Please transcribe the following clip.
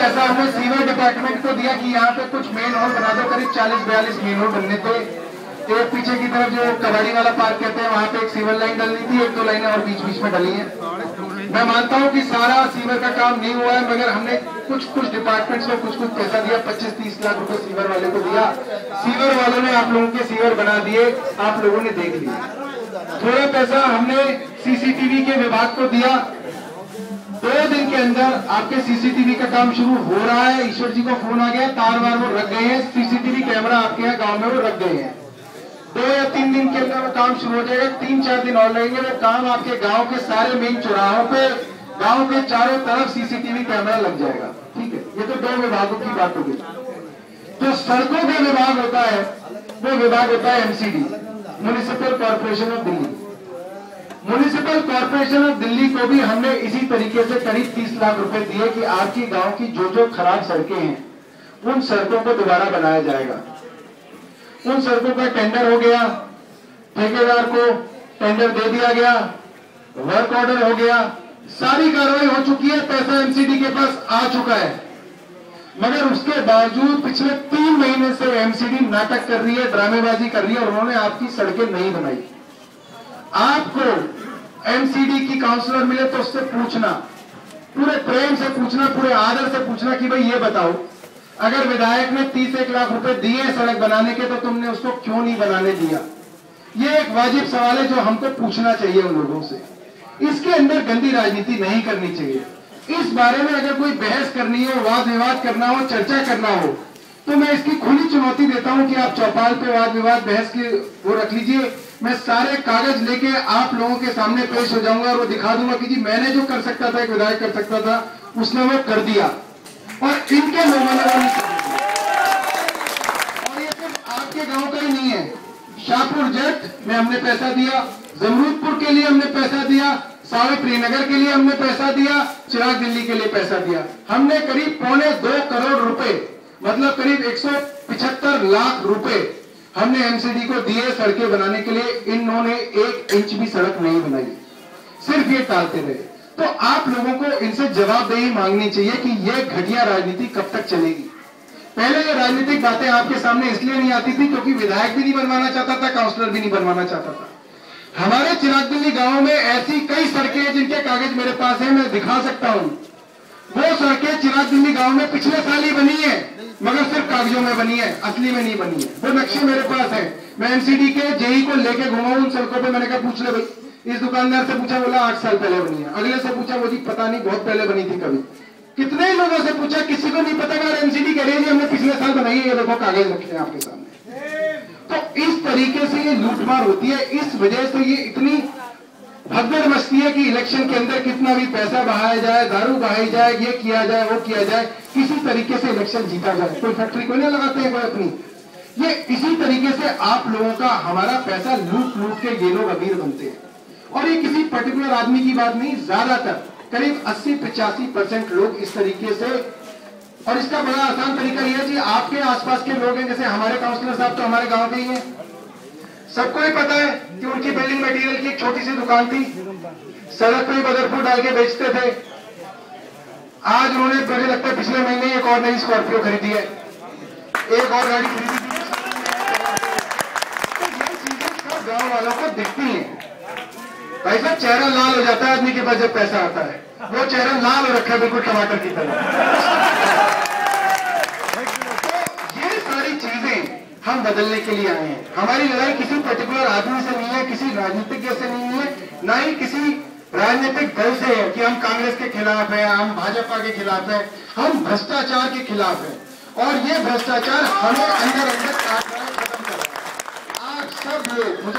पैसा हमने sewer department को दिया कि यहाँ पे कुछ मेन रोड बना दो, करीब 40-42 मेन रोड बनने थे। एक पीछे की तरफ जो कबाड़ी वाला पार्क कहते हैं वहां पे एक सीवर लाइन डलनी थी, 1-2 लाइनें और बीच बीच में डली है। मैं मानता हूं कि सारा सीवर का काम नहीं हुआ है, मगर हमने कुछ डिपार्टमेंट्स को कुछ पैसा दिया, 25-30 लाख रुपए सीवर वाले को दिया। सीवर वालों ने आप लोगों के सीवर बना दिए, आप लोगों ने देख लिया। थोड़ा पैसा हमने सीसीटीवी के विभाग को दिया। 2 दिन के अंदर आपके सीसीटीवी का काम शुरू हो रहा है। ईश्वर जी को फोन आ गया, तार वार वो रख गए हैं, सीसीटीवी कैमरा आपके यहाँ गांव में वो रख गए हैं। 2 या 3 दिन के अंदर वो काम शुरू हो जाएगा। 3-4 दिन और लगेंगे। वो काम आपके गांव के सारे मेन चौराहों पे, गांव के चारों तरफ सीसीटीवी कैमरा लग जाएगा। ठीक है, ये तो 2 विभागों की बात होगी। तो सड़कों का विभाग होता है, वो विभाग होता है MCD, municipal corporation of Delhi. Municipal corporation of Delhi को भी हमने इसी तरीके से करीब 30 लाख रुपए दिए कि आपकी गांव की जो खराब सड़कें हैं उन सड़कों को दोबारा बनाया जाएगा। उन सड़कों का टेंडर हो गया, ठेकेदार को टेंडर दे दिया गया, वर्क ऑर्डर हो गया, सारी कार्रवाई हो चुकी है, पैसा एमसीडी के पास आ चुका है। मगर उसके बावजूद पिछले 3 महीने से एमसीडी नाटक कर रही है, ड्रामेबाजी कर रही है और उन्होंने आपकी सड़कें नहीं बनाई। आपको एमसीडी की काउंसलर मिले तो उससे पूछना, पूरे प्रेम से पूछना, पूरे आदर से पूछना कि भाई ये बताओ, अगर विधायक ने 30-1 लाख रुपए दिए सड़क बनाने के तो तुमने उसको क्यों नहीं बनाने दिया? ये एक वाजिब सवाल है जो हमको पूछना चाहिए उन लोगों से। इसके अंदर गंदी राजनीति नहीं करनी चाहिए। इस बारे में अगर कोई बहस करनी हो, वाद विवाद करना हो, चर्चा करना हो, तो मैं इसकी खुली चुनौती देता हूं कि आप चौपाल पे वाद विवाद बहस के वो रख लीजिए। मैं सारे कागज लेके आप लोगों के सामने पेश हो जाऊंगा और वो दिखा दूंगा कि जी मैंने जो कर सकता था, एक विधायक कर सकता था, उसने वो कर दिया और इनके लोगों ने वो नहीं कर दिया। और ये सिर्फ आपके गांव का ही नहीं है। शाहपुर जट में हमने पैसा दिया, जमरूदपुर के लिए हमने पैसा दिया, सावित्री नगर के लिए हमने पैसा दिया, चिराग दिल्ली के लिए पैसा दिया। हमने करीब 1.25 करोड़ रुपए, मतलब करीब 175 लाख रुपए हमने एमसीडी को दिए सड़कें बनाने के लिए। इन्होंने 1 इंच भी सड़क नहीं बनाई, सिर्फ ये टालते रहे। तो आप लोगों को इनसे जवाबदेही मांगनी चाहिए कि ये घटिया राजनीति कब तक चलेगी। पहले ये राजनीतिक बातें आपके सामने इसलिए नहीं आती थी क्योंकि विधायक भी नहीं बनवाना चाहता था, काउंसलर भी नहीं बनवाना चाहता था। हमारे चिराग दिल्ली गांव में ऐसी कई सड़कें हैं जिनके कागज मेरे पास है, मैं दिखा सकता हूं। वो सड़कें चिराग दिल्ली गांव में पिछले साल ही बनी है, मगर सिर्फ कागजों में बनी है, असली में नहीं बनी है। वो नक्शे मेरे पास है, मैं एमसीडी के जेई को लेके घुमा उन सड़कों पे। मैंने कहा पूछ ले भाई, इस दुकानदार से पूछा, बोला 8 साल पहले बनी है। अगले से पूछा, वो जी पता नहीं, बहुत पहले बनी थी कभी। कितने लोगों से पूछा, किसी को नहीं पता। अगर एमसीडी कह रही है हमने पिछले साल बनाई है, ये देखो कागज रखे हैं आपके सामने। तो इस तरीके से ये लूटमार होती है। इस वजह से ये इतनी भगदड़ मचती है कि इलेक्शन के अंदर कितना भी पैसा बहाया जाए, दारू बहाई जाए, ये किया जाए, वो किया जाए, किसी तरीके से इलेक्शन जीता जाए। कोई फैक्ट्री को नहीं लगाते हैं कोई अपनी। ये इसी तरीके से आप लोगों का, हमारा पैसा लूट लूट के ये लोग अमीर बनते हैं। और ये किसी पर्टिकुलर आदमी की बात नहीं, ज्यादातर करीब 80-85% लोग इस तरीके से। और इसका बड़ा आसान तरीका यह है जी, आपके आसपास के लोग हैं, जैसे हमारे काउंसलर साहब तो हमारे गांव के ही हैं, सबको ही पता है कि उनकी बिल्डिंग मटेरियल की एक छोटी सी दुकान थी, सड़क पर ही बदरपुर डाल के बेचते थे। आज उन्होंने, मुझे लगता है पिछले महीने एक और नई स्कॉर्पियो खरीदी है, एक और गाड़ी खरीदी थी। तो ये चीजें सब गांव वालों को दिखती हैं। भाई साहब, चेहरा लाल हो जाता है आदमी के पास जब पैसा आता है। वो चेहरा लाल हो रखा है बिल्कुल टमाटर की तरह। हम बदलने के लिए आए हैं। हमारी लड़ाई किसी पर्टिकुलर आदमी से नहीं है, किसी राजनीतिज्ञ से नहीं है, ना ही किसी राजनीतिक दल से है कि हम कांग्रेस के खिलाफ हैं, हम भाजपा के खिलाफ हैं। हम भ्रष्टाचार के खिलाफ हैं और ये भ्रष्टाचार हमें अंदर अंदर खत्म करना है। आप सब लोग, मुझे